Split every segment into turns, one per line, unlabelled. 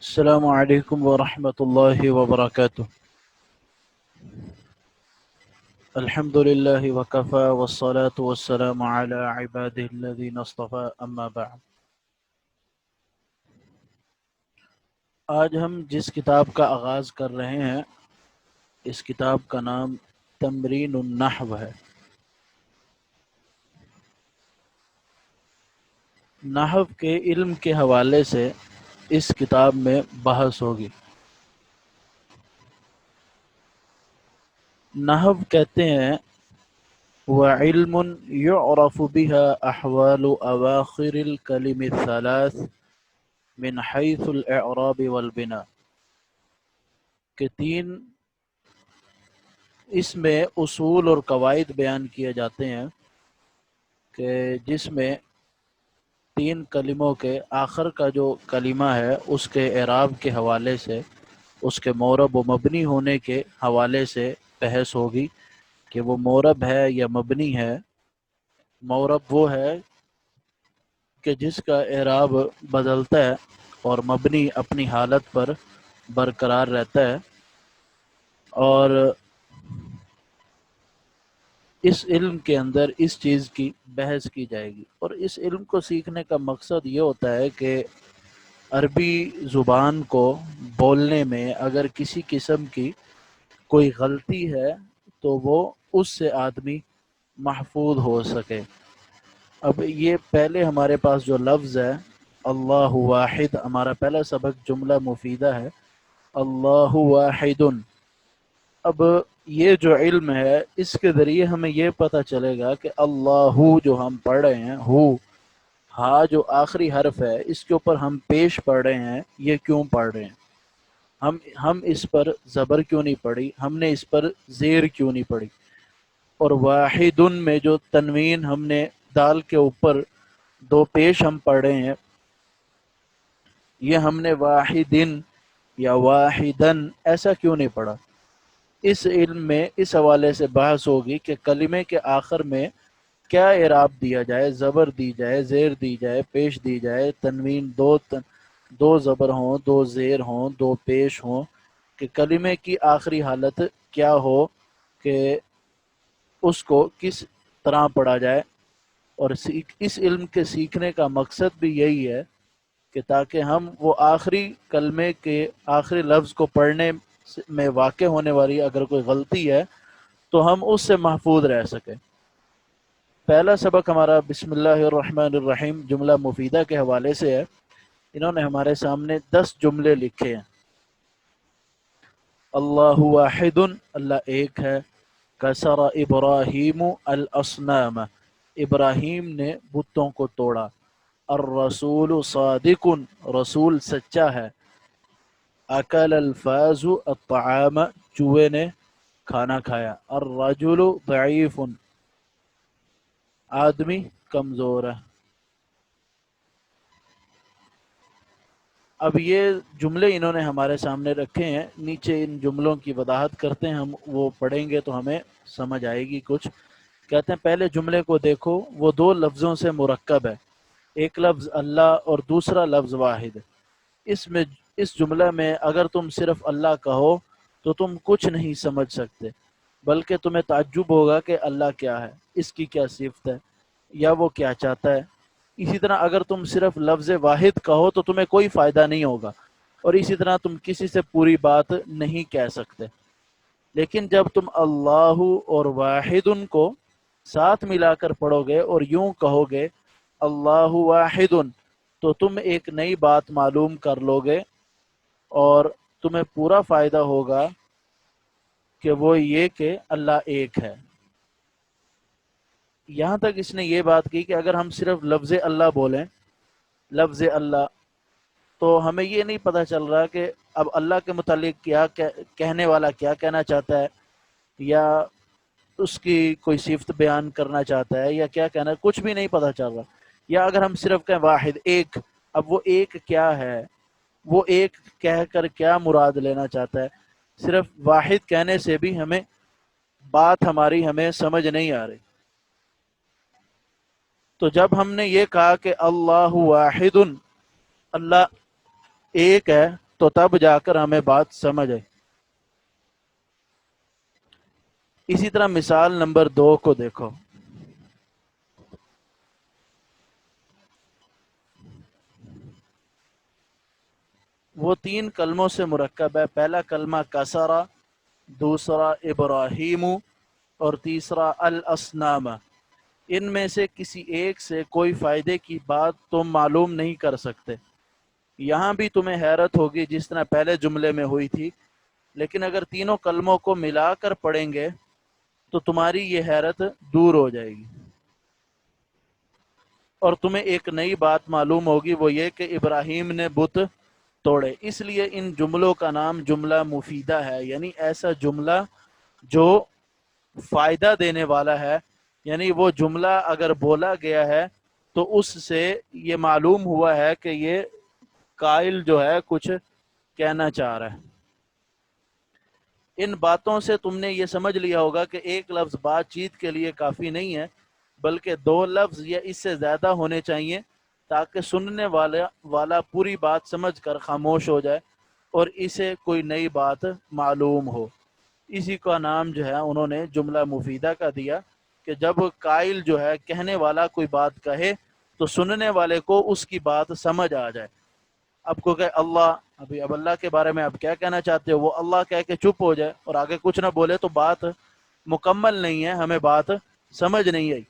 السلام علیکم ورحمۃ اللہ وبرکاتہ۔ الحمد للہ وکفى والصلاة والسلام علی عباده الذین اصطفى اما بعد۔ آج ہم جس کتاب کا آغاز کر رہے ہیں اس کتاب کا نام تمرین النحو ہے۔ نحو کے علم کے حوالے سے اس کتاب میں بحث ہوگی۔ نحو کہتے ہیں وعلم يعرف بها أحوال أواخر الكلم الثلاث من حيث الإعراب والبناء، کہ تین اس میں اصول اور قواعد بیان کیے جاتے ہیں کہ جس میں تین کلموں کے آخر کا جو کلمہ ہے اس کے اعراب کے حوالے سے، اس کے معرب و مبنی ہونے کے حوالے سے بحث ہوگی کہ وہ معرب ہے یا مبنی ہے۔ معرب وہ ہے کہ جس کا اعراب بدلتا ہے اور مبنی اپنی حالت پر برقرار رہتا ہے۔ اور اس علم کے اندر اس چیز کی بحث کی جائے گی، اور اس علم کو سیکھنے کا مقصد یہ ہوتا ہے کہ عربی زبان کو بولنے میں اگر کسی قسم کی کوئی غلطی ہے تو وہ اس سے آدمی محفوظ ہو سکے۔ اب یہ پہلے ہمارے پاس جو لفظ ہے اللہ واحد، ہمارا پہلا سبق جملہ مفیدہ ہے اللہ واحد۔ اب یہ جو علم ہے اس کے ذریعے ہمیں یہ پتہ چلے گا کہ اللہ جو ہم پڑھ رہے ہیں ہا جو آخری حرف ہے اس کے اوپر ہم پیش پڑھ رہے ہیں، یہ کیوں پڑھ رہے ہیں؟ ہم اس پر زبر کیوں نہیں پڑھی؟ ہم نے اس پر زیر کیوں نہیں پڑھی؟ اور واحدن میں جو تنوین ہم نے دال کے اوپر دو پیش ہم پڑھ رہے ہیں، یہ ہم نے واحدن یا واحدن ایسا کیوں نہیں پڑھا؟ اس علم میں اس حوالے سے بحث ہوگی کہ کلمے کے آخر میں کیا اعراب دیا جائے، زبر دی جائے، زیر دی جائے، پیش دی جائے، تنوین دو زبر ہوں، دو زیر ہوں، دو پیش ہوں، کہ کلمے کی آخری حالت کیا ہو کہ اس کو کس طرح پڑھا جائے۔ اور اس علم کے سیکھنے کا مقصد بھی یہی ہے کہ تاکہ ہم وہ آخری کلمے کے آخری لفظ کو پڑھنے میں واقع ہونے والی اگر کوئی غلطی ہے تو ہم اس سے محفوظ رہ سکیں۔ پہلا سبق ہمارا بسم اللہ الرحمن الرحیم جملہ مفیدہ کے حوالے سے ہے۔ انہوں نے ہمارے سامنے 10 جملے لکھے ہیں۔ اللہ واحد، اللہ ایک ہے۔ کسر ابراہیم الاصنام، ابراہیم نے بتوں کو توڑا۔ الرسول صادق، رسول سچا ہے۔ اکل الفاظ الطعام، چوہے نے کھانا کھایا۔ الرجل ضعیف، آدمی کمزور ہے۔ اب یہ جملے انہوں نے ہمارے سامنے رکھے ہیں، نیچے ان جملوں کی وضاحت کرتے ہیں، ہم وہ پڑھیں گے تو ہمیں سمجھ آئے گی کچھ۔ کہتے ہیں پہلے جملے کو دیکھو، وہ دو لفظوں سے مرکب ہے، ایک لفظ اللہ اور دوسرا لفظ واحد۔ اس جملہ میں اگر تم صرف اللہ کہو تو تم کچھ نہیں سمجھ سکتے، بلکہ تمہیں تعجب ہوگا کہ اللہ کیا ہے، اس کی کیا صفت ہے، یا وہ کیا چاہتا ہے۔ اسی طرح اگر تم صرف لفظ واحد کہو تو تمہیں کوئی فائدہ نہیں ہوگا، اور اسی طرح تم کسی سے پوری بات نہیں کہہ سکتے۔ لیکن جب تم اللہ اور واحد کو ساتھ ملا کر پڑھو گے اور یوں کہو گے اللہ واحد، تو تم ایک نئی بات معلوم کر لو گے اور تمہیں پورا فائدہ ہوگا کہ وہ یہ کہ اللہ ایک ہے۔ یہاں تک اس نے یہ بات کی کہ اگر ہم صرف لفظ اللہ بولیں، لفظ اللہ، تو ہمیں یہ نہیں پتہ چل رہا کہ اب اللہ کے متعلق کیا کہنے والا کیا کہنا چاہتا ہے، یا اس کی کوئی صفت بیان کرنا چاہتا ہے، یا کیا کہنا ہے، کچھ بھی نہیں پتہ چل رہا۔ یا اگر ہم صرف کہیں واحد، ایک، اب وہ ایک کیا ہے، وہ ایک کہہ کر کیا مراد لینا چاہتا ہے، صرف واحد کہنے سے بھی بات ہمیں سمجھ نہیں آ رہی۔ تو جب ہم نے یہ کہا کہ اللہ واحد، اللہ ایک ہے، تو تب جا کر ہمیں بات سمجھ آئے۔ اسی طرح مثال نمبر 2 کو دیکھو، وہ 3 کلموں سے مرکب ہے۔ پہلا کلمہ کسرا، دوسرا ابراہیم، اور تیسرا الاصنام۔ ان میں سے کسی ایک سے کوئی فائدے کی بات تم معلوم نہیں کر سکتے۔ یہاں بھی تمہیں حیرت ہوگی جس طرح پہلے جملے میں ہوئی تھی، لیکن اگر تینوں کلموں کو ملا کر پڑھیں گے تو تمہاری یہ حیرت دور ہو جائے گی، اور تمہیں ایک نئی بات معلوم ہوگی، وہ یہ کہ ابراہیم نے بت توڑے۔ اس لیے ان جملوں کا نام جملہ مفیدہ ہے، یعنی ایسا جملہ جو فائدہ دینے والا ہے، یعنی وہ جملہ اگر بولا گیا ہے تو اس سے یہ معلوم ہوا ہے کہ یہ قائل جو ہے کچھ کہنا چاہ رہا ہے۔ ان باتوں سے تم نے یہ سمجھ لیا ہوگا کہ ایک لفظ بات چیت کے لیے کافی نہیں ہے، بلکہ 2 لفظ یا اس سے زیادہ ہونے چاہیے، تاکہ سننے والا پوری بات سمجھ کر خاموش ہو جائے اور اسے کوئی نئی بات معلوم ہو۔ اسی کا نام جو ہے انہوں نے جملہ مفیدہ کا دیا، کہ جب قائل جو ہے کہنے والا کوئی بات کہے تو سننے والے کو اس کی بات سمجھ آ جائے۔ اب کو کہ اللہ، اب اللہ کے بارے میں آپ کیا کہنا چاہتے ہو، وہ اللہ کہہ کے چپ ہو جائے اور آگے کچھ نہ بولے تو بات مکمل نہیں ہے، ہمیں بات سمجھ نہیں آئی۔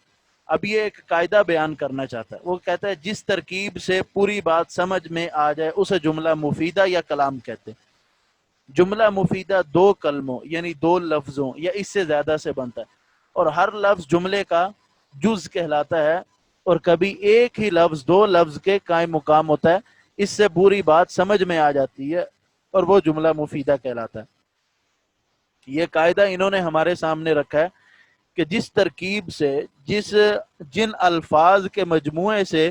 اب یہ ایک قاعدہ بیان کرنا چاہتا ہے، وہ کہتا ہے جس ترکیب سے پوری بات سمجھ میں آ جائے اسے جملہ مفیدہ یا کلام کہتے ہیں۔ جملہ مفیدہ 2 کلموں یعنی 2 لفظوں یا اس سے زیادہ سے بنتا ہے، اور ہر لفظ جملے کا جز کہلاتا ہے، اور کبھی ایک ہی لفظ 2 لفظ کے قائم مقام ہوتا ہے، اس سے پوری بات سمجھ میں آ جاتی ہے اور وہ جملہ مفیدہ کہلاتا ہے۔ یہ قاعدہ انہوں نے ہمارے سامنے رکھا ہے کہ جس ترکیب سے جن الفاظ کے مجموعے سے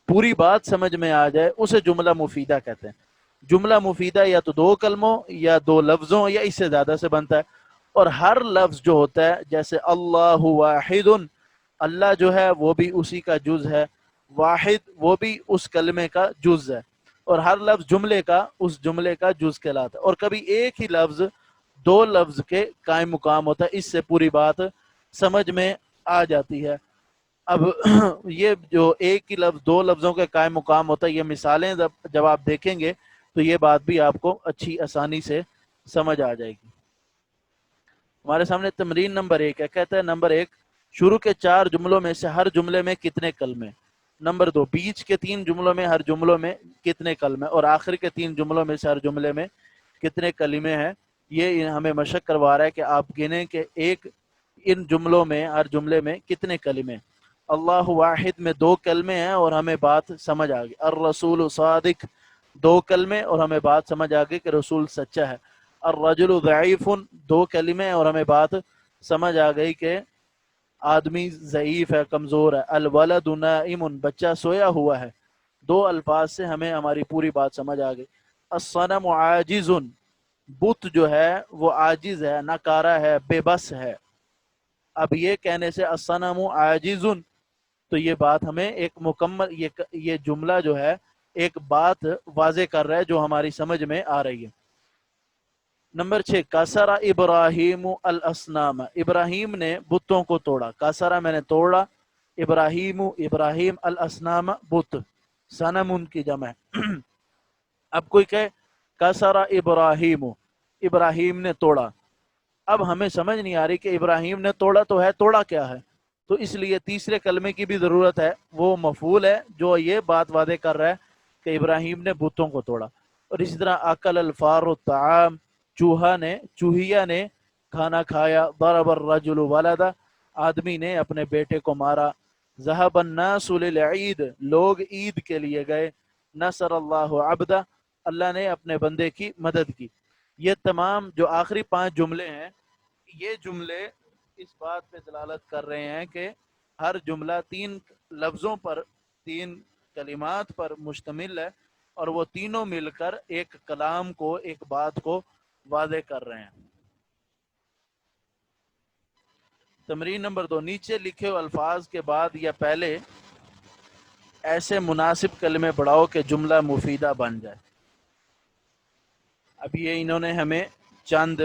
پوری بات سمجھ میں آ جائے اسے جملہ مفیدہ کہتے ہیں۔ جملہ مفیدہ یا تو 2 کلموں یا 2 لفظوں یا اس سے زیادہ سے بنتا ہے، اور ہر لفظ جو ہوتا ہے، جیسے اللہ واحد، اللہ جو ہے وہ بھی اسی کا جز ہے، واحد وہ بھی اس کلمے کا جز ہے، اور ہر لفظ جملے کا اس جملے کا جز کہلاتا ہے۔ اور کبھی ایک ہی لفظ 2 لفظ کے قائم مقام ہوتا ہے، اس سے پوری بات سمجھ میں آ جاتی ہے۔ اب یہ جو ایک ہی لفظ 2 لفظوں کے قائم مقام ہوتا ہے، یہ مثالیں جب آپ دیکھیں گے تو یہ بات بھی آپ کو اچھی آسانی سے سمجھ آ جائے گی۔ ہمارے سامنے تمرین نمبر 1 ہے، کہتا ہے نمبر 1، شروع کے 4 جملوں میں سے ہر جملے میں کتنے کلمے؟ نمبر 2، بیچ کے 3 جملوں میں ہر جملوں میں کتنے کلمے؟ اور آخر کے 3 جملوں میں سے ہر جملے میں کتنے کلمے ہیں؟ یہ ہمیں مشق کروا رہا ہے کہ آپ گنیں کہ ان جملوں میں ہر جملے میں کتنے کلمے۔ اللہ واحد میں 2 کلمے ہیں اور ہمیں بات سمجھ آ گئی۔ الرسول صادق 2 کلمے اور ہمیں بات سمجھ آ گئی کہ رسول سچا ہے۔ الرجل ضعیف 2 کلمے اور ہمیں بات سمجھ آ گئی کہ آدمی ضعیف ہے، کمزور ہے۔ الولد نائم بچہ سویا ہوا ہے۔ 2 الفاظ سے ہمیں ہماری پوری بات سمجھ آ گئی۔ الصنم عاجز بت جو ہے وہ عاجز ہے، ناکارہ ہے، بے بس ہے۔ اب یہ کہنے سے الصنم عاجز، تو یہ بات ہمیں ایک مکمل یہ جملہ جو ہے ایک بات واضح کر رہا ہے جو ہماری سمجھ میں آ رہی ہے۔ نمبر 6، کسرا ابراہیم الاصنام، ابراہیم نے بتوں کو توڑا۔ کسرا میں نے توڑا، ابراہیم الاصنام بت، صنم ان کی جمع ہے۔ اب کوئی کہے کسرا ابراہیم، ابراہیم نے توڑا، اب ہمیں سمجھ نہیں آ رہی کہ ابراہیم نے توڑا تو ہے، توڑا کیا ہے؟ تو اس لیے تیسرے کلمے کی بھی ضرورت ہے، وہ مفعول ہے جو یہ بات واضح کر رہا ہے کہ ابراہیم نے بتوں کو توڑا۔ اور اسی طرح اکل الفار الطعام، چوہیا نے کھانا کھایا۔ ضرب الرجل ولدا، آدمی نے اپنے بیٹے کو مارا۔ ذهب الناس للعید، لوگ عید کے لیے گئے۔ نصر اللہ عبدہ، اللہ نے اپنے بندے کی مدد کی۔ یہ تمام جو آخری 5 جملے ہیں، یہ جملے اس بات پہ دلالت کر رہے ہیں کہ ہر جملہ 3 لفظوں پر، 3 کلمات پر مشتمل ہے، اور وہ تینوں مل کر ایک کلام کو، ایک بات کو واضح کر رہے ہیں۔ تمرین نمبر 2، نیچے لکھے ہوئے الفاظ کے بعد یا پہلے ایسے مناسب کلمے بڑھاؤ کہ جملہ مفیدہ بن جائے۔ اب یہ انہوں نے ہمیں چند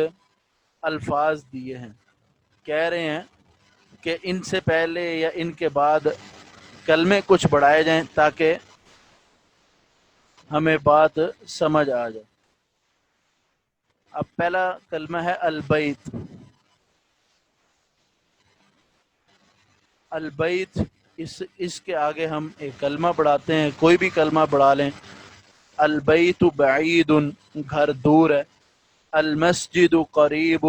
الفاظ دیے ہیں، کہہ رہے ہیں کہ ان سے پہلے یا ان کے بعد کلمے کچھ بڑھائے جائیں تاکہ ہمیں بات سمجھ آ جائے۔ اب پہلا کلمہ ہے البیت۔ البیت، اس کے آگے ہم ایک کلمہ بڑھاتے ہیں، کوئی بھی کلمہ بڑھا لیں۔ البیت بعید، گھر دور ہے۔ المسجد قریب،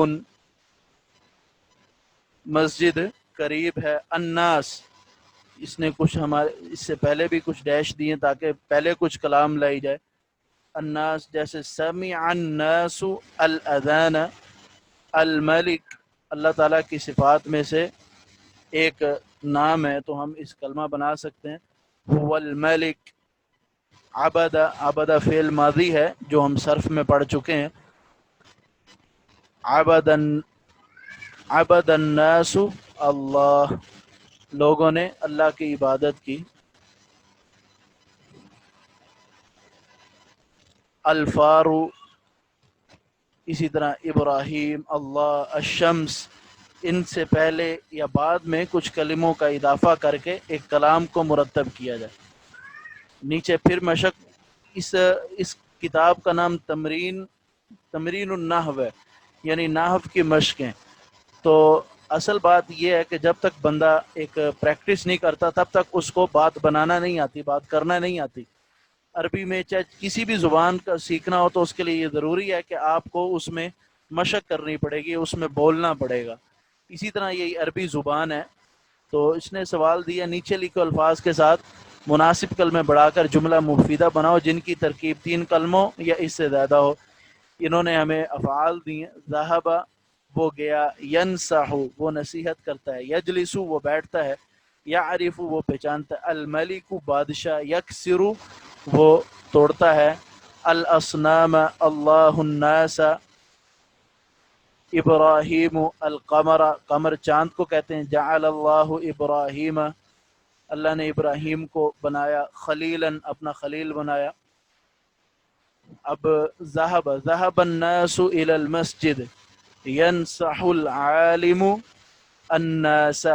مسجد قریب ہے۔ الناس، اس نے کچھ ہمارے اس سے پہلے بھی کچھ ڈیش دیے تاکہ پہلے کچھ کلام لائی جائے۔ الناس جیسے سمع الناس الاذان۔ الملک، اللہ تعالیٰ کی صفات میں سے ایک نام ہے تو ہم اس کلمہ بنا سکتے ہیں، هو الملک۔ عبد، عبد فعل ماضی ہے جو ہم صرف میں پڑھ چکے ہیں۔ عبد عبد الناس اللہ، لوگوں نے اللہ کی عبادت کی۔ الفارو، اسی طرح ابراہیم، اللہ، الشمس، ان سے پہلے یا بعد میں کچھ کلموں کا اضافہ کر کے ایک کلام کو مرتب کیا جائے۔ نیچے پھر مشق، اس کتاب کا نام تمرین النحو ہے، یعنی نحو کی مشقیں۔ تو اصل بات یہ ہے کہ جب تک بندہ ایک پریکٹس نہیں کرتا تب تک اس کو بات بنانا نہیں آتی، بات کرنا نہیں آتی۔ عربی میں چاہے کسی بھی زبان کا سیکھنا ہو تو اس کے لیے یہ ضروری ہے کہ آپ کو اس میں مشق کرنی پڑے گی، اس میں بولنا پڑے گا۔ اسی طرح یہی عربی زبان ہے۔ تو اس نے سوال دیا، نیچے لکھو الفاظ کے ساتھ مناسب کلمے بڑھا کر جملہ مفیدہ بناؤ جن کی ترکیب 3 کلموں یا اس سے زیادہ ہو۔ انہوں نے ہمیں افعال دیے۔ ذہب، وہ گیا۔ ینصح، وہ نصیحت کرتا ہے۔ یجلس، وہ بیٹھتا ہے۔ یعرف، وہ پہچانتا ہے۔ الملک، بادشاہ۔ یکسر، وہ توڑتا ہے۔ الاصنام، اللہ الناس۔ ابراہیم القمر، قمر چاند کو کہتے ہیں۔ جعل اللہ ابراہیم، اللہ نے ابراہیم کو بنایا۔ خلیلاً، اپنا خلیل بنایا۔ اب ذهب الناس الى المسجد ينصح العالم الناس،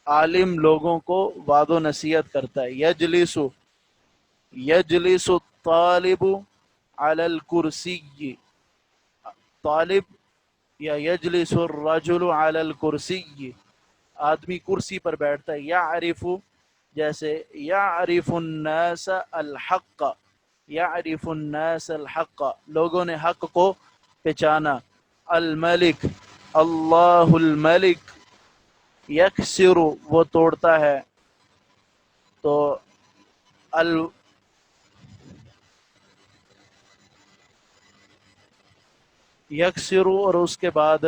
عالم لوگوں کو وعظ و نصیحت کرتا ہے۔ یجلس الطالب على الكرسی، طالب، یا یجلس الرجل على الكرسی، آدمی کرسی پر بیٹھتا ہے۔ یعرف، جیسے یعرف الناس الحق، یعرف الناس الحق، لوگوں نے حق کو پہچانا۔ الملک، اللہ الملک۔ یکسر، وہ توڑتا ہے۔ تو یکسر، اور اس کے بعد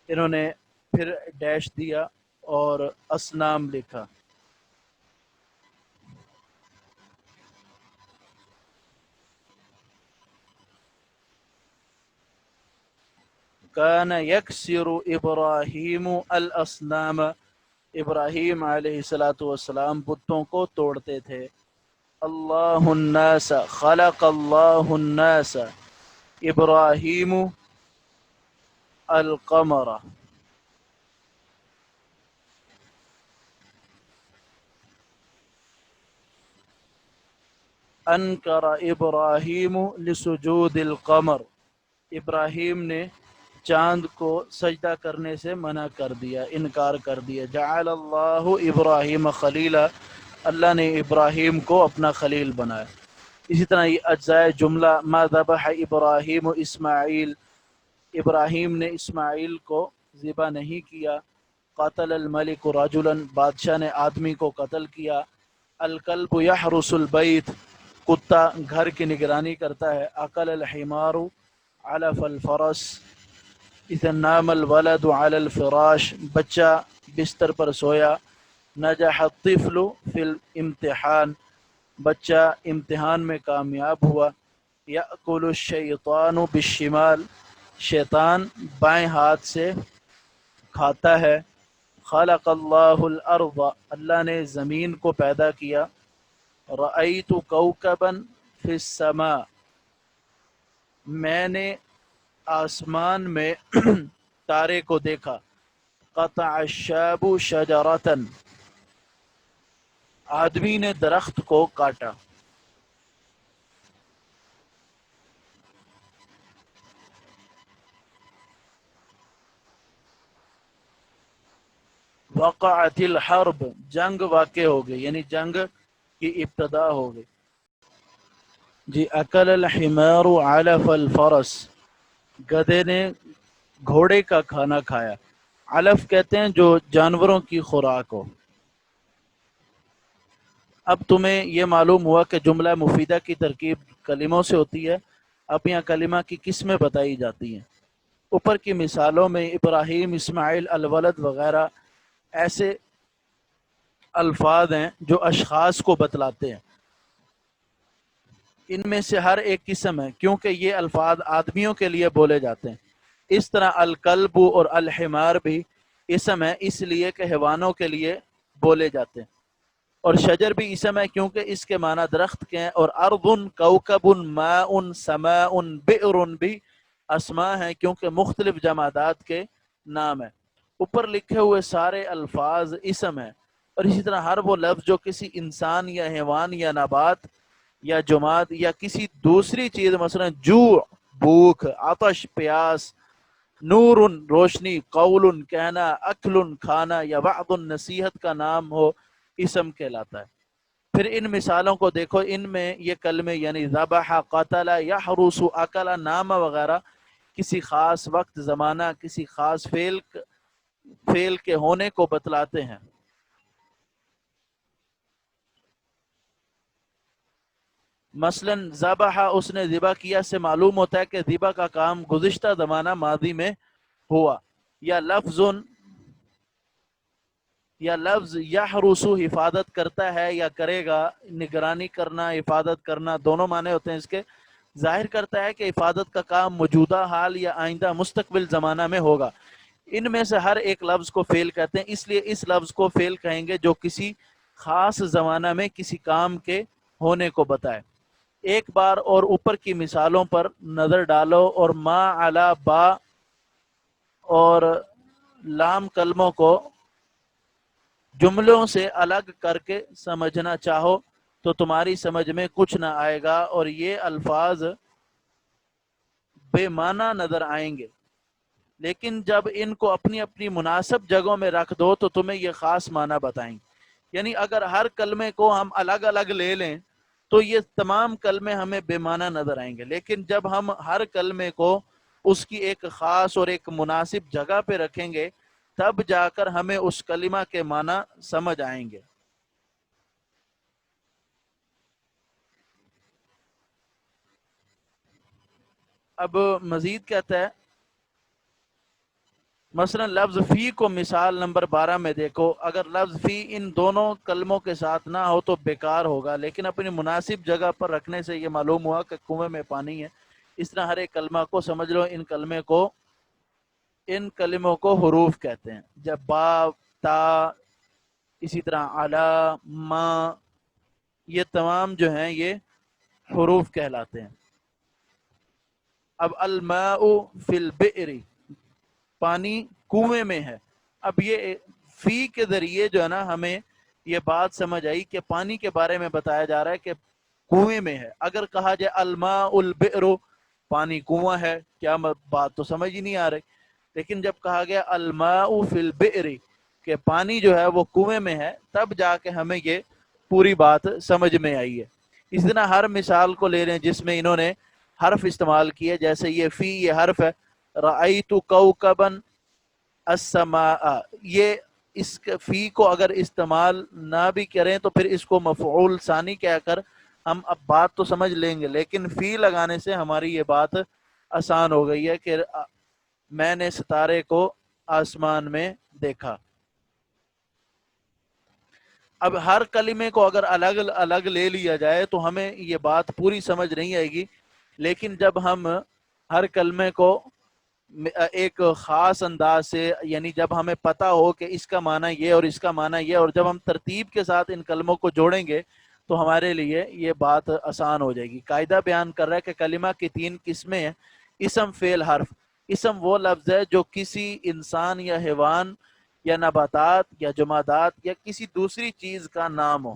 انہوں نے پھر ڈیش دیا اور اسنام لکھا۔ کان یکسر ابراہیم الاسنام، ابراہیم علیہ السلام بتوں کو توڑتے تھے۔ اللہ الناس، خلق اللہ الناس، ابراہیم القمر۔ انکر ابراہیم لسجود القمر، ابراہیم نے چاند کو سجدہ کرنے سے منع کر دیا، انکار کر دیا۔ جعل اللہ ابراہیم خلیلا، اللہ نے ابراہیم کو اپنا خلیل بنایا۔ اسی طرح یہ اجزاء جملہ، ما ذبح ابراہیم اسماعیل، ابراہیم نے اسماعیل کو ذبح نہیں کیا۔ قتل الملک رجلا، بادشاہ نے آدمی کو قتل کیا۔ الکلب یحرس البیت، کتا گھر کی نگرانی کرتا ہے۔ اکل الحمار علف الفرس، اذا نام الولد على الفراش، بچہ بستر پر سویا۔ نجح الطفل فی الامتحان، بچہ امتحان میں کامیاب ہوا۔ یأکل الشیطان بالشمال، شیطان بائیں ہاتھ سے کھاتا ہے۔ خلق اللہ الارض، اللہ نے زمین کو پیدا کیا۔ رأیت کوکبا فی السماء، میں نے آسمان میں تارے کو دیکھا. قطع الشاب شجرتن، آدمی نے درخت کو کاٹا. وقعت الحرب، جنگ واقع ہو گئی، یعنی جنگ کی ابتدا ہو گئی. جی. اکل الحمار علف الفرس، گدھے نے گھوڑے کا کھانا کھایا. علف کہتے ہیں جو جانوروں کی خوراک ہو. اب تمہیں یہ معلوم ہوا کہ جملہ مفیدہ کی ترکیب کلموں سے ہوتی ہے. اب یہاں کلمہ کی قسمیں بتائی جاتی ہیں. اوپر کی مثالوں میں ابراہیم، اسماعیل، الولد وغیرہ ایسے الفاظ ہیں جو اشخاص کو بتلاتے ہیں. ان میں سے ہر ایک قسم ہے کیونکہ یہ الفاظ آدمیوں کے لیے بولے جاتے ہیں. اس طرح الکلب اور الحمار بھی اسم ہے اس لیے کہ حیوانوں کے لیے بولے جاتے ہیں. اور شجر بھی اسم ہے کیونکہ اس کے معنی درخت کے ہیں. اور ارض، کوکب، ماء، سماء، بئر بھی اسماء ہیں کیونکہ مختلف جمادات کے نام ہیں. اوپر لکھے ہوئے سارے الفاظ اسم ہیں. اور اسی طرح ہر وہ لفظ جو کسی انسان یا حیوان یا نبات یا جماد یا کسی دوسری چیز، مثلا جوع بھوک، عطش پیاس، نور روشنی، قول کہنا، اکل کھانا، یا وعظ نصیحت کا نام ہو، اسم کہلاتا ہے. پھر ان مثالوں کو دیکھو، ان میں یہ کلمے یعنی ذبح، قتل، یحرس، اکل، نام وغیرہ کسی خاص وقت، زمانہ، کسی خاص فعل کے ہونے کو بتلاتے ہیں. مثلا ذبح، اس نے ذبح کیا سے معلوم ہوتا ہے کہ ذبح کا کام گزشتہ زمانہ ماضی میں ہوا. یا لفظ یحرس حفاظت کرتا ہے یا کرے گا، نگرانی کرنا، حفاظت کرنا، دونوں معنی ہوتے ہیں اس کے. ظاہر کرتا ہے کہ حفاظت کا کام موجودہ حال یا آئندہ مستقبل زمانہ میں ہوگا. ان میں سے ہر ایک لفظ کو فعل کہتے ہیں، اس لیے اس لفظ کو فعل کہیں گے جو کسی خاص زمانہ میں کسی کام کے ہونے کو بتائے. ایک بار اور اوپر کی مثالوں پر نظر ڈالو اور ما، علی، با اور لام کلموں کو جملوں سے الگ کر کے سمجھنا چاہو تو تمہاری سمجھ میں کچھ نہ آئے گا اور یہ الفاظ بے معنی نظر آئیں گے. لیکن جب ان کو اپنی اپنی مناسب جگہوں میں رکھ دو تو تمہیں یہ خاص معنی بتائیں گے. یعنی اگر ہر کلمے کو ہم الگ الگ لے لیں تو یہ تمام کلمے ہمیں بے معنی نظر آئیں گے. لیکن جب ہم ہر کلمے کو اس کی ایک خاص اور ایک مناسب جگہ پہ رکھیں گے تب جا کر ہمیں اس کلمہ کے معنی سمجھ آئیں گے. اب مزید کہتا ہے، مثلا لفظ فی کو مثال نمبر 12 میں دیکھو. اگر لفظ فی ان دونوں کلموں کے ساتھ نہ ہو تو بیکار ہوگا، لیکن اپنی مناسب جگہ پر رکھنے سے یہ معلوم ہوا کہ کنویں میں پانی ہے. اس طرح ہر ایک کلمہ کو سمجھ لو. ان کلموں کو حروف کہتے ہیں. جب با، تا، اسی طرح علا، ما، یہ تمام جو ہیں یہ حروف کہلاتے ہیں. اب الماء فی البئر، پانی کنویں میں ہے. اب یہ فی کے ذریعے جو ہے نا ہمیں یہ بات سمجھ آئی کہ پانی کے بارے میں بتایا جا رہا ہے کہ کنویں میں ہے. اگر کہا جائے الماء البئر، پانی کنواں ہے، کیا بات تو سمجھ ہی نہیں آ رہی. لیکن جب کہا گیا الماء فی البئر کہ پانی جو ہے وہ کنویں میں ہے، تب جا کے ہمیں یہ پوری بات سمجھ میں آئی ہے. اس طرح ہر مثال کو لے لیں جس میں انہوں نے حرف استعمال کیے، جیسے یہ فی، یہ حرف ہے. رأیت کوکبا السماء، یہ اس فی کو اگر استعمال نہ بھی کریں تو پھر اس کو مفعول ثانی کہہ کر ہم اب بات تو سمجھ لیں گے. لیکن فی لگانے سے ہماری یہ بات آسان ہو گئی ہے کہ میں نے ستارے کو آسمان میں دیکھا. اب ہر کلمے کو اگر الگ الگ لے لیا جائے تو ہمیں یہ بات پوری سمجھ نہیں آئے گی. لیکن جب ہم ہر کلمے کو ایک خاص انداز سے، یعنی جب ہمیں پتہ ہو کہ اس کا معنی یہ اور اس کا معنی یہ، اور جب ہم ترتیب کے ساتھ ان کلموں کو جوڑیں گے تو ہمارے لیے یہ بات آسان ہو جائے گی۔ قاعدہ بیان کر رہا ہے کہ کلمہ کی 3 قسمیں ہیں: اسم، فعل، حرف۔ اسم وہ لفظ ہے جو کسی انسان یا حیوان یا نباتات یا جمادات یا کسی دوسری چیز کا نام ہو۔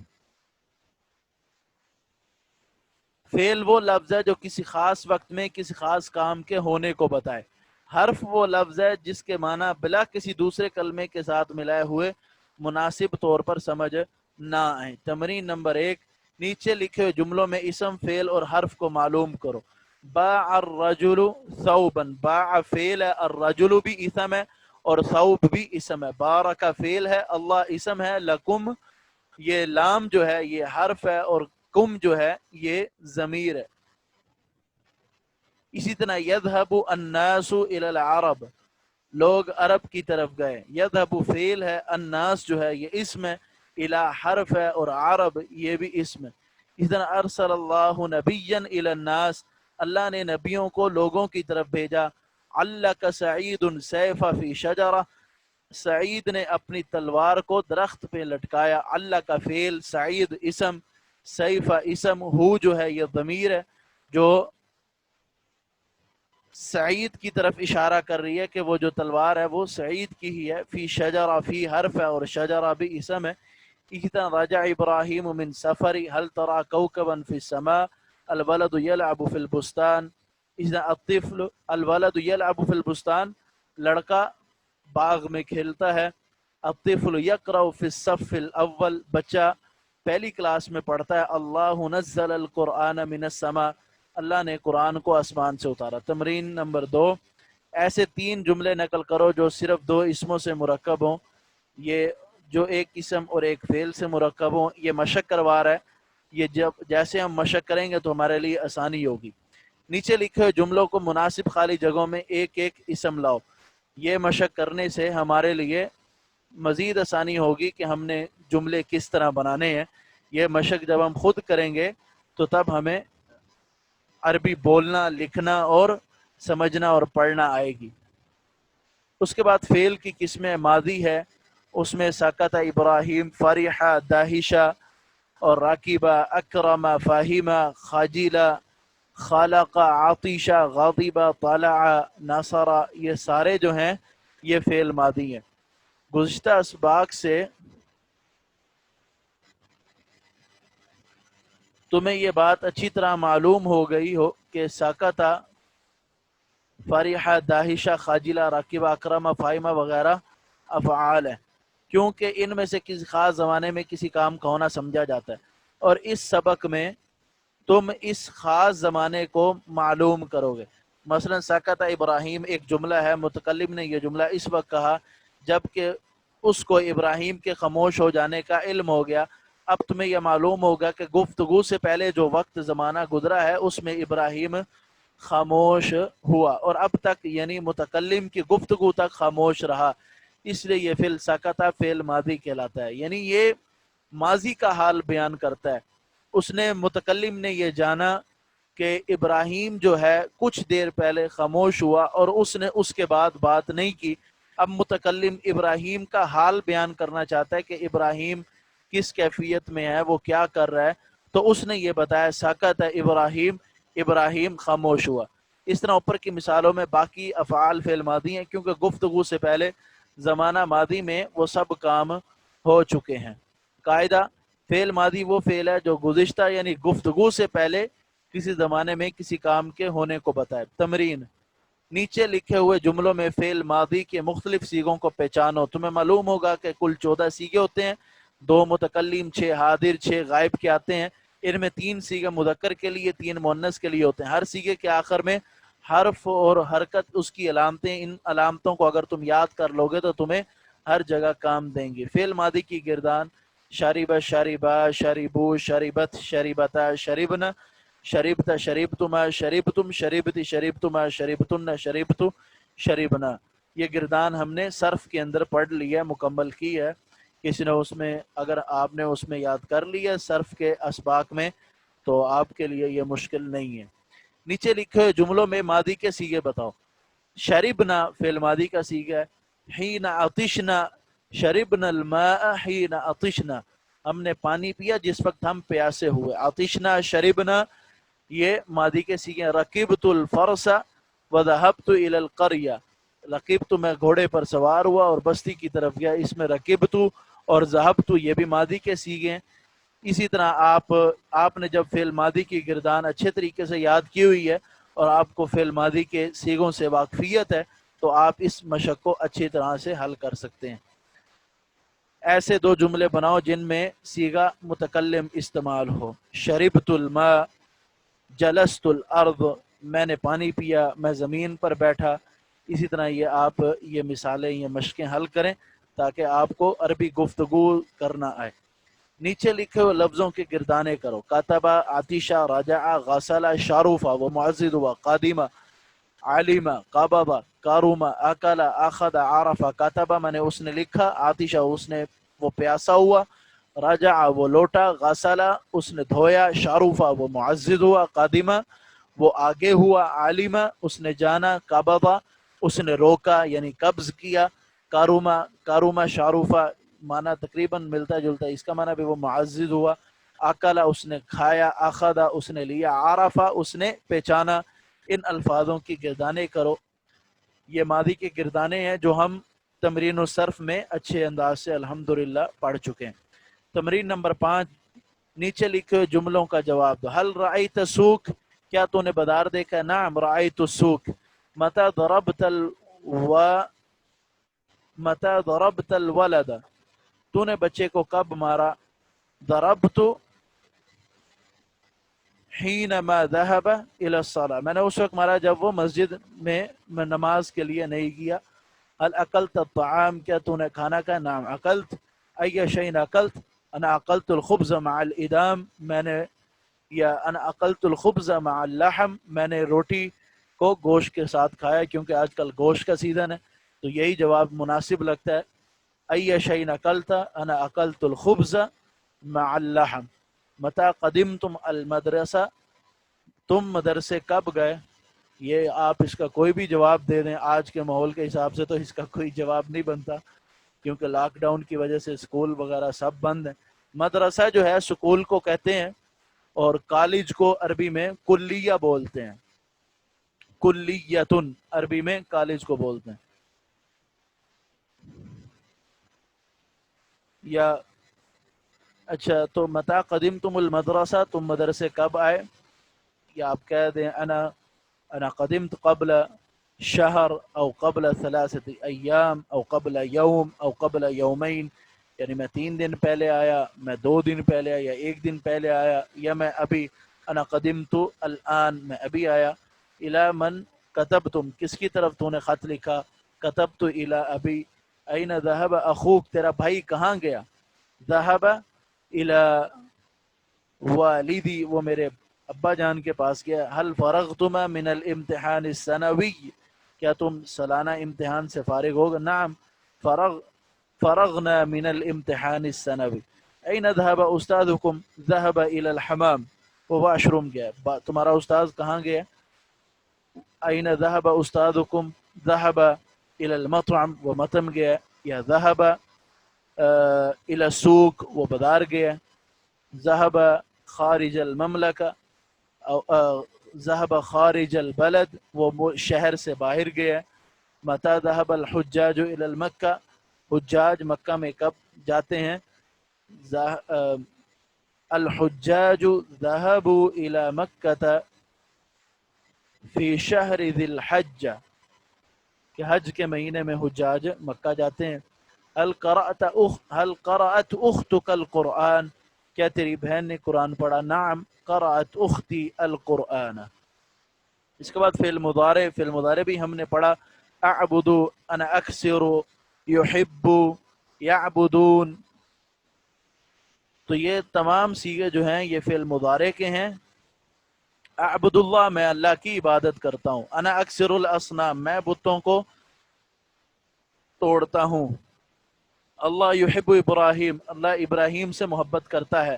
فعل وہ لفظ ہے جو کسی خاص وقت میں کسی خاص کام کے ہونے کو بتائے۔ حرف وہ لفظ ہے جس کے معنی بلا کسی دوسرے کلمے کے ساتھ ملائے ہوئے مناسب طور پر سمجھ نہ آئیں۔ تمرین نمبر 1، نیچے لکھے ہوئے جملوں میں اسم، فعل اور حرف کو معلوم کرو۔ باع الرجل ثوبا، باع فعل ہے، الرجل بھی اسم ہے اور ثوب بھی اسم ہے۔ بارک فعل ہے، اللہ اسم ہے، لکم یہ لام جو ہے یہ حرف ہے اور کم جو ہے یہ ضمیر ہے۔ اسی طرح یذهب الناس الى العرب، لوگ عرب کی طرف گئے۔ یذهب فعل ہے، الناس جو ہے یہ اسم ہے، الى حرف ہے اور عرب یہ بھی اسم ہے۔ اسی طرح ارسل اللہ نبیا الى الناس، اللہ نے نبیوں کو لوگوں کی طرف بھیجا۔ علق سعید السیف فی شجرہ، سعید نے اپنی تلوار کو درخت پہ لٹکایا۔ اللہ کا فعل، سعید اسم، سیف اسم، ہو جو ہے یہ ضمیر ہے جو سعید کی طرف اشارہ کر رہی ہے کہ وہ جو تلوار ہے وہ سعید کی ہی ہے۔ فی شجرہ، فی حرف ہے اور شجرہ بھی اسم ہے۔ اسی طرح رجع ابراہیم من سفری هل ترى کوکبا فی السماء الولد یلعب فی البستان۔ اسی طرح الطفل، الولد یلعب فی البستان، لڑکا باغ میں کھیلتا ہے۔ الطفل یقرأ فی الصف الاول، بچہ پہلی کلاس میں پڑھتا ہے۔ اللہ نزل القرآن من السماء، اللہ نے قرآن کو آسمان سے اتارا۔ تمرین نمبر 2، ایسے 3 جملے نقل کرو جو صرف 2 اسموں سے مرکب ہوں، یہ جو ایک اسم اور ایک فعل سے مرکب ہوں۔ یہ مشق کروا رہا ہے، یہ جیسے ہم مشق کریں گے تو ہمارے لیے آسانی ہوگی۔ نیچے لکھے ہوئے جملوں کو مناسب خالی جگہوں میں ایک ایک اسم لاؤ۔ یہ مشق کرنے سے ہمارے لیے مزید آسانی ہوگی کہ ہم نے جملے کس طرح بنانے ہیں۔ یہ مشق جب ہم خود کریں گے تو تب ہمیں عربی بولنا، لکھنا اور سمجھنا اور پڑھنا آئے گی۔ اس کے بعد فعل کی قسمیں ماضی ہے، اس میں سکت ابراہیم، فرح، داہشہ اور راکبہ، اکرم، فاہمہ، خاجلہ، خالق، عطیشہ، غاضبہ، طلع، نصر، یہ سارے جو ہیں یہ فعل ماضی ہیں۔ گزشتہ اسباق سے تمہیں یہ بات اچھی طرح معلوم ہو گئی ہو کہ ساکتہ، فرحہ، داہشہ، خاجلہ، راکبہ، اکرمہ، فاہمہ وغیرہ افعال ہیں، کیونکہ ان میں سے کسی خاص زمانے میں کسی کام کا ہونا سمجھا جاتا ہے، اور اس سبق میں تم اس خاص زمانے کو معلوم کرو گے۔ مثلا سکت ابراہیم ایک جملہ ہے، متکلم نے یہ جملہ اس وقت کہا جب کہ اس کو ابراہیم کے خاموش ہو جانے کا علم ہو گیا۔ اب تمہیں یہ معلوم ہوگا کہ گفتگو سے پہلے جو وقت زمانہ گزرا ہے اس میں ابراہیم خاموش ہوا، اور اب تک یعنی متکلم کی گفتگو تک خاموش رہا، اس لیے یہ فعل سکتہ فعل ماضی کہلاتا ہے، یعنی یہ ماضی کا حال بیان کرتا ہے۔ اس نے، متکلم نے یہ جانا کہ ابراہیم جو ہے کچھ دیر پہلے خاموش ہوا اور اس نے اس کے بعد بات نہیں کی۔ اب متکلم ابراہیم کا حال بیان کرنا چاہتا ہے کہ ابراہیم کس کیفیت میں ہے، وہ کیا کر رہا ہے، تو اس نے یہ بتایا سکت ابراہیم، ابراہیم خاموش ہوا۔ اس طرح اوپر کی مثالوں میں باقی افعال فعل ماضی ہیں، کیونکہ گفتگو سے پہلے زمانہ ماضی میں وہ سب کام ہو چکے ہیں۔ قاعدہ، فعل ماضی وہ فعل ہے جو گزشتہ یعنی گفتگو سے پہلے کسی زمانے میں کسی کام کے ہونے کو بتائے۔ تمرین، نیچے لکھے ہوئے جملوں میں فعل ماضی کے مختلف سیغوں کو پہچانو۔ تمہیں معلوم ہوگا کہ کل 14 سیغے ہوتے ہیں، 2 متکلم، 6 حاضر، 6 غائب کے آتے ہیں۔ ان میں 3 سیغے مذکر کے لیے، 3 مؤنث کے لیے ہوتے ہیں۔ ہر سیغے کے آخر میں حرف اور حرکت اس کی علامتیں، ان علامتوں کو اگر تم یاد کر لو گے تو تمہیں ہر جگہ کام دیں گی۔ فعل ماضی کی گردان: شرب، شربا، شربو، شربت، شربتا، شربنا، شربت، شربتما، شربتم، شربتی، شربتما، شربتن، شربتو، شربنا۔ یہ گردان ہم نے صرف کے اندر پڑھ لی ہے، مکمل کی ہے۔ کسی نے اس میں، اگر آپ نے اس میں یاد کر لی ہے صرف کے اسباق میں تو آپ کے لیے یہ مشکل نہیں ہے۔ نیچے لکھے ہوئے جملوں میں ماضی کے سیغے بتاؤ۔ شربنا فعل ماضی کا سیغہ ہے۔ حین عطشنا، شربنا الماء حین عطشنا، ہم نے پانی پیا جس وقت ہم پیاسے ہوئے. عطشنا شربنا یہ ماضی کے سیغے. رکبت الفرس وذهبت الى القرية. رکبت میں گھوڑے پر سوار ہوا اور بستی کی طرف گیا. اس میں رکبت اور ذهبت یہ بھی ماضی کے سیغے ہیں. اسی طرح آپ نے جب فعل ماضی کی گردان اچھے طریقے سے یاد کی ہوئی ہے اور آپ کو فعل ماضی کے سیغوں سے واقفیت ہے تو آپ اس مشق کو اچھی طرح سے حل کر سکتے ہیں. ایسے دو جملے بناؤ جن میں صیغہ متکلم استعمال ہو. شربت الماء، جلست الارض میں نے پانی پیا، میں زمین پر بیٹھا. اسی طرح یہ مثالیں، یہ مشقیں حل کریں تاکہ آپ کو عربی گفتگو کرنا آئے. نیچے لکھے ہوئے لفظوں کی گردانیں کرو. کاتبہ، عطیشہ، راجعہ، غسلہ، شاروفہ و معزد و قادمہ، عالمہ، قاببہ، کارومہ، اکلا، اخذ، عرفہ. کاتبہ میں نے اس نے لکھا، عطیشہ اس نے وہ پیاسا ہوا، راجعہ وہ لوٹا، غسلہ اس نے دھویا، شاروفہ وہ معزد ہوا، قادمہ وہ آگے ہوا، عالمہ اس نے جانا، قاببہ اس نے روکا یعنی قبض کیا، کارومہ شاروفہ معنی تقریباً ملتا جلتا، اس کا معنی بھی وہ معزز ہوا. اکلا اس نے کھایا، اخذا اس نے لیا، عرفہ اس نے پہچانا. ان الفاظوں کی گردانیں کرو. یہ ماضی کی گردانیں ہیں جو ہم تمرین الصرف میں اچھے انداز سے الحمدللہ پڑھ چکے ہیں. تمرین نمبر 5، نیچے لکھے ہوئے جملوں کا جواب دو. حل رأیت السوق، کیا تو نے بازار دیکھا؟ نعم رأیت السوق. متى ضربت الولد، تو نے بچے کو کب مارا؟ ضربت حینما ذهب الى الصلاة، میں نے اس وقت مارا جب وہ مسجد میں نماز کے لیے نہیں گیا. هل اکلت الطعام، کیا تو نے کھانا کھایا؟ نعم اکلت. ای شیء اکلت؟ انا اکلت الخبز مع الادام، میں نے یا انا اکلت الخبز مع اللحم، میں نے روٹی کو گوشت کے ساتھ کھایا کیونکہ آج کل گوشت کا سیزن ہے. تو یہی جواب مناسب لگتا ہے. ای شیء اکلت؟ انا اکلت الخبز مع اللحم. متى قدمتم المدرسہ، تم مدرسے کب گئے؟ یہ آپ اس کا کوئی بھی جواب دے دیں آج کے ماحول کے حساب سے تو اس کا کوئی جواب نہیں بنتا کیونکہ لاک ڈاؤن کی وجہ سے اسکول وغیرہ سب بند ہیں. مدرسہ جو ہے سکول کو کہتے ہیں اور کالج کو عربی میں کلیہ بولتے ہیں. کلیتن عربی میں کالج کو بولتے ہیں. یا اچھا تو متى قدمتم المدرسہ، تم مدرسے کب آئے؟ یا آپ کہہ دیں انا قدمت قبل شہر او قبل 3 ایام او قبل یوم او قبل یومین، یعنی میں 3 دن پہلے آیا، میں 2 دن پہلے آیا، یا 1 دن پہلے آیا، یا میں ابھی. انا قدمت الان، میں ابھی آیا. الی من کتبتم، کس کی طرف تو نے خط لکھا؟ کتبت الی ابی. این ذهب اخوک، تیرا بھائی کہاں گیا؟ ذهب الی والدی، وہ میرے ابا جان کے پاس گیا. حل فرغتما من الامتحان السنوی، کیا تم سالانہ امتحان سے فارغ ہوگا؟ نعم فرغنا من الامتحان السنوی. این ذهب استاذکم؟ ذهب الى الحمام، وہ واش روم گیا. تمہارا استاذ کہاں گیا؟ این ذهب استاذکم؟ ذهب الى المطعم، وہ مطعم گیا. یا ذهب الى السوق، وہ بازار گیا. ذهب خارج المملکہ، ذهب خارج البلد، وہ شہر سے باہر گیا. متى ذهب الحجاج الى المکہ، حجاج مکہ میں کب جاتے ہیں؟ الحجاج ذهبوا الى مکہ فی شہر ذی الحجہ، کہ حج کے مہینے میں حجاج مکہ جاتے ہیں. هل قرأت اختک القرآن، کیا تیری بہن نے قرآن پڑھا؟ نعم قرأت اختی القرآن. اس کے بعد فعل مضارع بھی ہم نے پڑھا. اعبد، انا اکثر، یحب، یعبدون. تو یہ تمام صیغے جو ہیں یہ فعل مضارع کے ہیں. اعبد اللہ، میں اللہ کی عبادت کرتا ہوں. انا اکثر الاصنام، میں بتوں کو توڑتا ہوں. اللہ یحب ابراہیم، اللہ ابراہیم سے محبت کرتا ہے.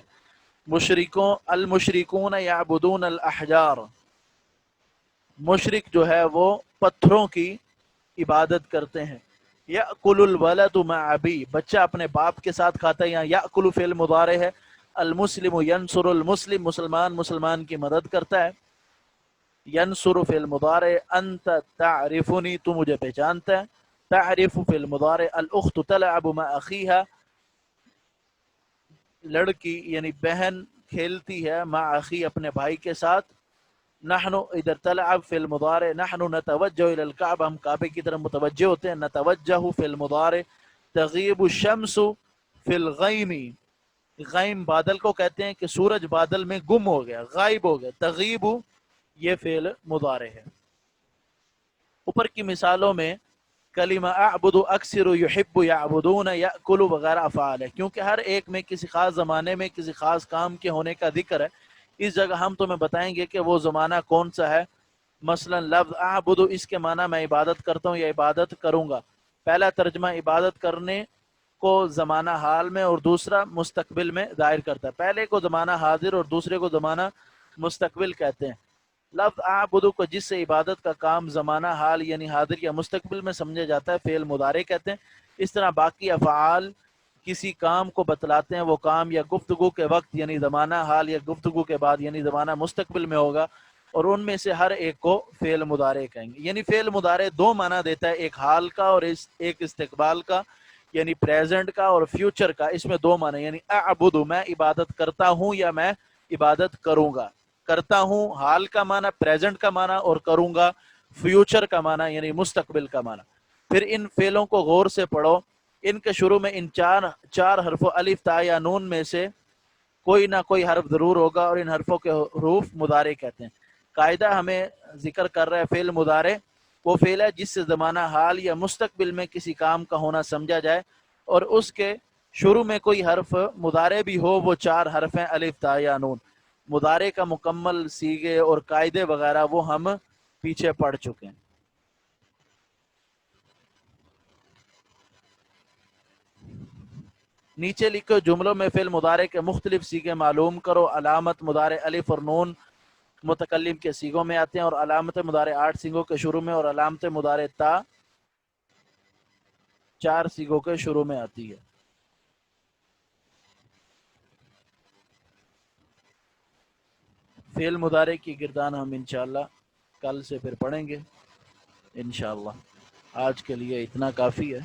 المشرکون یعبدون الاحجار، مشرک جو ہے وہ پتھروں کی عبادت کرتے ہیں. یأکل الولد مع ابی، بچہ اپنے باپ کے ساتھ کھاتا ہے. یہاں یأکل فعل مضارع ہے. المسلم ینصر المسلم، مسلمان مسلمان کی مدد کرتا ہے. ینصر فعل مضارع. انت تعرفنی، تو مجھے پہچانتا ہے. تعرف فعل مضارع. الاخت تلعب مع اخیها، لڑکی یعنی بہن کھیلتی ہے مع اخی اپنے بھائی کے ساتھ. نحن ادھر تلعب فی المضارع. نحن نتوجہ الى الكعبہ، ہم کعبے کی طرف متوجہ ہوتے ہیں. نتوجہ فی المضارع. تغیب الشمس فی الغیم، غیم بادل کو کہتے ہیں کہ سورج بادل میں گم ہو گیا، غائب ہو گیا. تغیب یہ فعل مضارع ہے. اوپر کی مثالوں میں کلمہ اعبد، اکثر، یحب، یعبدون، یأکل وغیرہ افعال ہے، کیونکہ ہر ایک میں کسی خاص زمانے میں کسی خاص کام کے ہونے کا ذکر ہے. اس جگہ ہم تمہیں بتائیں گے کہ وہ زمانہ کون سا ہے. مثلا لفظ اعبد، اس کے معنی میں عبادت کرتا ہوں یا عبادت کروں گا. پہلا ترجمہ عبادت کرنے کو زمانہ حال میں اور دوسرا مستقبل میں ظاہر کرتا ہے. پہلے کو زمانہ حاضر اور دوسرے کو زمانہ مستقبل کہتے ہیں. لفظ اعبد کو جس سے عبادت کا کام زمانہ حال یعنی حاضر یا مستقبل میں سمجھا جاتا ہے فعل مضارع کہتے ہیں. اس طرح باقی افعال کسی کام کو بتلاتے ہیں، وہ کام یا گفتگو کے وقت یعنی زمانہ حال یا گفتگو کے بعد یعنی زمانہ مستقبل میں ہوگا، اور ان میں سے ہر ایک کو فعل مضارع کہیں گے. یعنی فعل مضارع دو معنی دیتا ہے، ایک حال کا اور ایک استقبال کا یعنی پریزنٹ کا اور فیوچر کا. اس میں دو معنی، یعنی اعبد میں عبادت کرتا ہوں یا میں عبادت کروں گا. کرتا ہوں حال کا معنی، پریزنٹ کا معنی، اور کروں گا فیوچر کا معنی یعنی مستقبل کا معنی. پھر ان فعلوں کو غور سے پڑھو. ان کے شروع میں ان چار حرفوں الف تا یا نون میں سے کوئی نہ کوئی حرف ضرور ہوگا، اور ان حرفوں کے حروف مضارع کہتے ہیں. قاعدہ ہمیں ذکر کر رہا ہے فعل مضارع وہ فعل ہے جس سے زمانہ حال یا مستقبل میں کسی کام کا ہونا سمجھا جائے، اور اس کے شروع میں کوئی حرف مضارع بھی ہو. وہ چار حرف ہیں الف تا یا نون. مضارع کا مکمل سیغے اور قاعدے وغیرہ وہ ہم پیچھے پڑھ چکے ہیں. نیچے لکھو جملوں میں فعل مضارع کے مختلف سیغے معلوم کرو. علامت مضارع الف اور نون متکلم کے سیغوں میں آتے ہیں، اور علامت مضارع 8 سیغوں کے شروع میں، اور علامت مضارع تا 4 سیغوں کے شروع میں آتی ہے. فعل مضارع کی گردان ہم انشاءاللہ کل سے پھر پڑھیں گے انشاءاللہ. آج کے لیے اتنا کافی ہے.